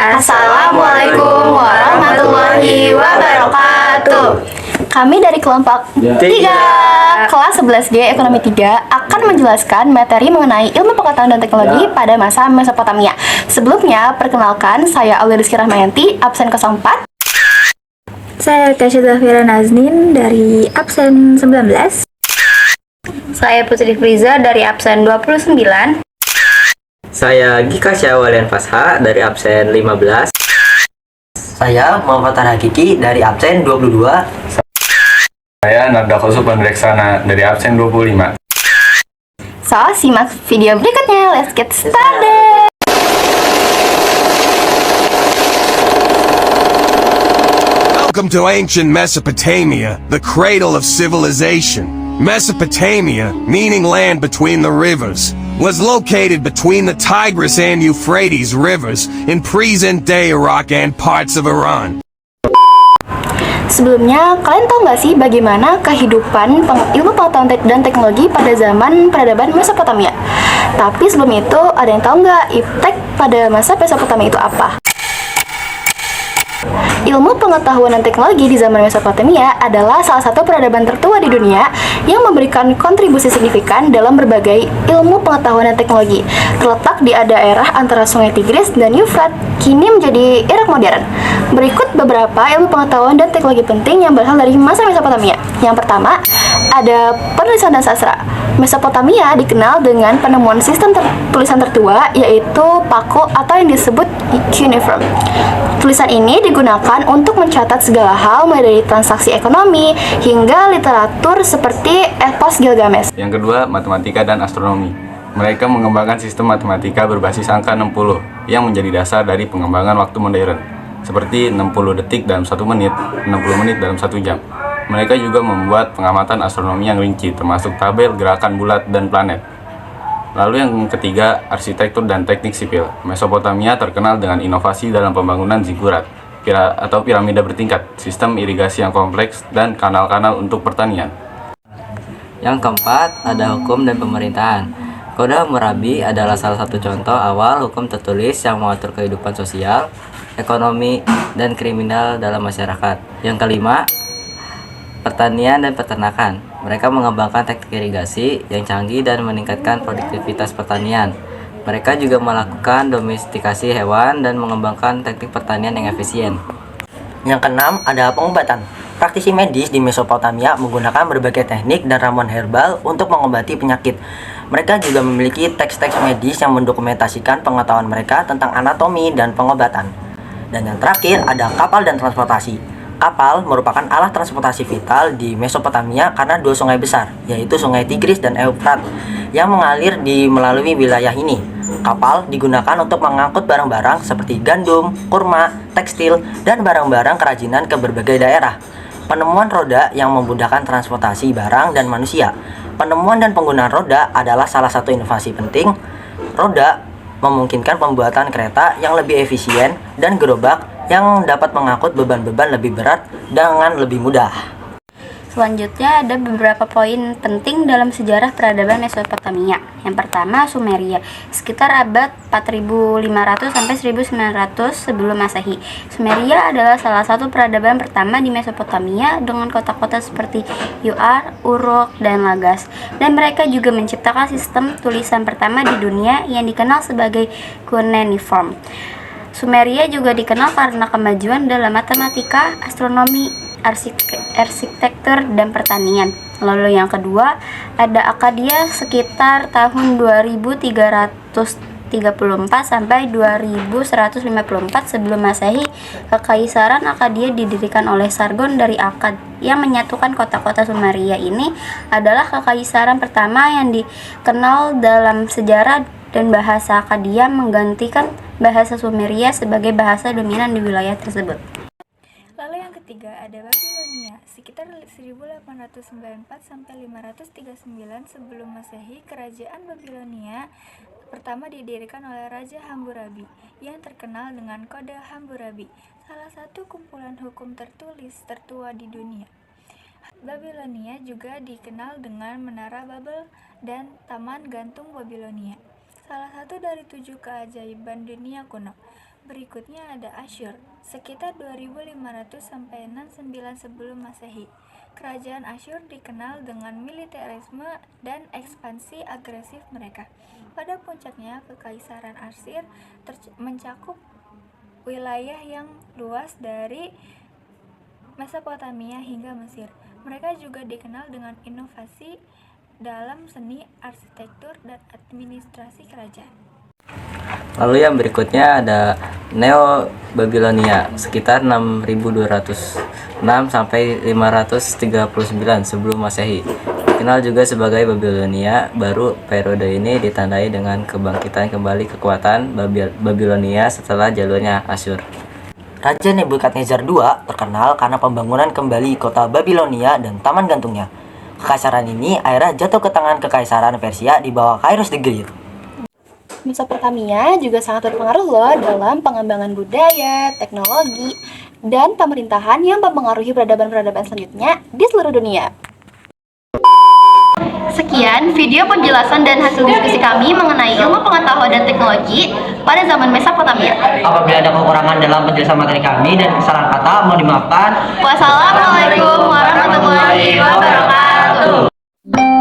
Assalamualaikum warahmatullahi wabarakatuh. Kami dari kelompok 3 kelas 11D Ekonomi 3 akan menjelaskan materi mengenai ilmu pengetahuan dan teknologi pada masa Mesopotamia. Sebelumnya, perkenalkan saya Aulia Rizky Rahmayanti, absen 04. Saya Kasya Zafira Naznin dari absen 19. Saya Putri Friza dari absen 29. Saya Gika Syawalian Fasha dari absen 15. Saya Muhammad Hakiki dari absen 22. Saya Narda Kosu Pandreksana dari absen 25. So, simak video berikutnya. Let's get started. Welcome to ancient Mesopotamia, the cradle of civilization. Mesopotamia, meaning land between the rivers, was located between the Tigris and Euphrates rivers in present-day Iraq and parts of Iran. Sebelumnya, kalian tahu nggak sih bagaimana kehidupan ilmu pengetahuan dan teknologi pada zaman peradaban Mesopotamia? Tapi sebelum itu, ada yang tahu nggak iptek pada masa Mesopotamia itu apa? Ilmu pengetahuan dan teknologi di zaman Mesopotamia adalah salah satu peradaban tertua di dunia yang memberikan kontribusi signifikan dalam berbagai ilmu pengetahuan dan teknologi. Terletak di daerah antara Sungai Tigris dan Eufrat, kini menjadi Irak modern. Berikut beberapa ilmu pengetahuan dan teknologi penting yang berasal dari masa Mesopotamia. Yang pertama, ada penulisan dan sastra. Mesopotamia dikenal dengan penemuan sistem tulisan tertua, yaitu Pako atau yang disebut cuneiform. Tulisan ini digunakan untuk mencatat segala hal, mulai dari transaksi ekonomi hingga literatur seperti epos Gilgamesh. Yang kedua, matematika dan astronomi. Mereka mengembangkan sistem matematika berbasis angka 60 yang menjadi dasar dari pengembangan waktu modern, seperti 60 detik dalam 1 menit, 60 menit dalam 1 jam. Mereka juga membuat pengamatan astronomi yang rinci, termasuk tabel gerakan bulat dan planet. Lalu yang ketiga, arsitektur dan teknik sipil. Mesopotamia terkenal dengan inovasi dalam pembangunan zigurat atau piramida bertingkat, sistem irigasi yang kompleks, dan kanal-kanal untuk pertanian. Yang keempat, ada hukum dan pemerintahan. Kode Hammurabi adalah salah satu contoh awal hukum tertulis yang mengatur kehidupan sosial, ekonomi, dan kriminal dalam masyarakat. Yang kelima, pertanian dan peternakan. Mereka mengembangkan teknik irigasi yang canggih dan meningkatkan produktivitas pertanian. Mereka juga melakukan domestikasi hewan dan mengembangkan teknik pertanian yang efisien. Yang keenam, ada pengobatan. Praktisi medis di Mesopotamia menggunakan berbagai teknik dan ramuan herbal untuk mengobati penyakit. Mereka juga memiliki teks-teks medis yang mendokumentasikan pengetahuan mereka tentang anatomi dan pengobatan. Dan yang terakhir, ada kapal dan transportasi. Kapal merupakan alat transportasi vital di Mesopotamia karena 2 sungai besar, yaitu Sungai Tigris dan Eufrat, yang mengalir melalui wilayah ini. Kapal digunakan untuk mengangkut barang-barang seperti gandum, kurma, tekstil, dan barang-barang kerajinan ke berbagai daerah. Penemuan roda yang memudahkan transportasi barang dan manusia. Penemuan dan penggunaan roda adalah salah satu inovasi penting. Roda memungkinkan pembuatan kereta yang lebih efisien dan gerobak yang dapat mengangkut beban-beban lebih berat dengan lebih mudah. Selanjutnya ada beberapa poin penting dalam sejarah peradaban Mesopotamia. Yang pertama, Sumeria, sekitar abad 4500 sampai 1900 sebelum Masehi. Sumeria adalah salah satu peradaban pertama di Mesopotamia dengan kota-kota seperti Ur, Uruk, dan Lagas. Dan mereka juga menciptakan sistem tulisan pertama di dunia yang dikenal sebagai cuneiform. Sumeria juga dikenal karena kemajuan dalam matematika, astronomi, arsitektur, dan pertanian. Lalu yang kedua, ada Akkadia sekitar tahun 2334 sampai 2154 sebelum Masehi. Kekaisaran Akkadia didirikan oleh Sargon dari Akkad yang menyatukan kota-kota Sumeria. Ini adalah kekaisaran pertama yang dikenal dalam sejarah, dan bahasa Akkadia menggantikan bahasa Sumeria sebagai bahasa dominan di wilayah tersebut. Lalu yang ketiga ada Babilonia. Sekitar 1894 sampai 539 sebelum Masehi, kerajaan Babilonia pertama didirikan oleh Raja Hammurabi yang terkenal dengan Kode Hammurabi, salah satu kumpulan hukum tertulis tertua di dunia. Babilonia juga dikenal dengan Menara Babel dan Taman Gantung Babilonia, salah satu dari 7 keajaiban dunia kuno. Berikutnya ada Asyur, sekitar 2500 sampai 69 sebelum Masehi. Kerajaan Asyur dikenal dengan militerisme dan ekspansi agresif mereka. Pada puncaknya, Kekaisaran Asyur mencakup wilayah yang luas dari Mesopotamia hingga Mesir. Mereka juga dikenal dengan inovasi dalam seni, arsitektur, dan administrasi kerajaan. Lalu yang berikutnya ada Neo Babilonia sekitar 6206 sampai 539 sebelum Masehi. Dikenal juga sebagai Babilonia Baru. Periode ini ditandai dengan kebangkitan kembali kekuatan Babilonia setelah jalurnya Asyur. Raja Nebukadnezar II terkenal karena pembangunan kembali kota Babilonia dan taman gantungnya. Kekaisaran ini akhirnya jatuh ke tangan Kekaisaran Persia di bawah Cyrus the Great. Mesopotamia juga sangat berpengaruh loh dalam pengembangan budaya, teknologi, dan pemerintahan yang mempengaruhi peradaban-peradaban selanjutnya di seluruh dunia. Sekian video penjelasan dan hasil diskusi kami mengenai ilmu pengetahuan dan teknologi pada zaman Mesopotamia. Apabila ada kekurangan dalam penjelasan materi kami dan kesalahan kata, mohon dimaafkan. Wassalamualaikum warahmatullahi wabarakatuh.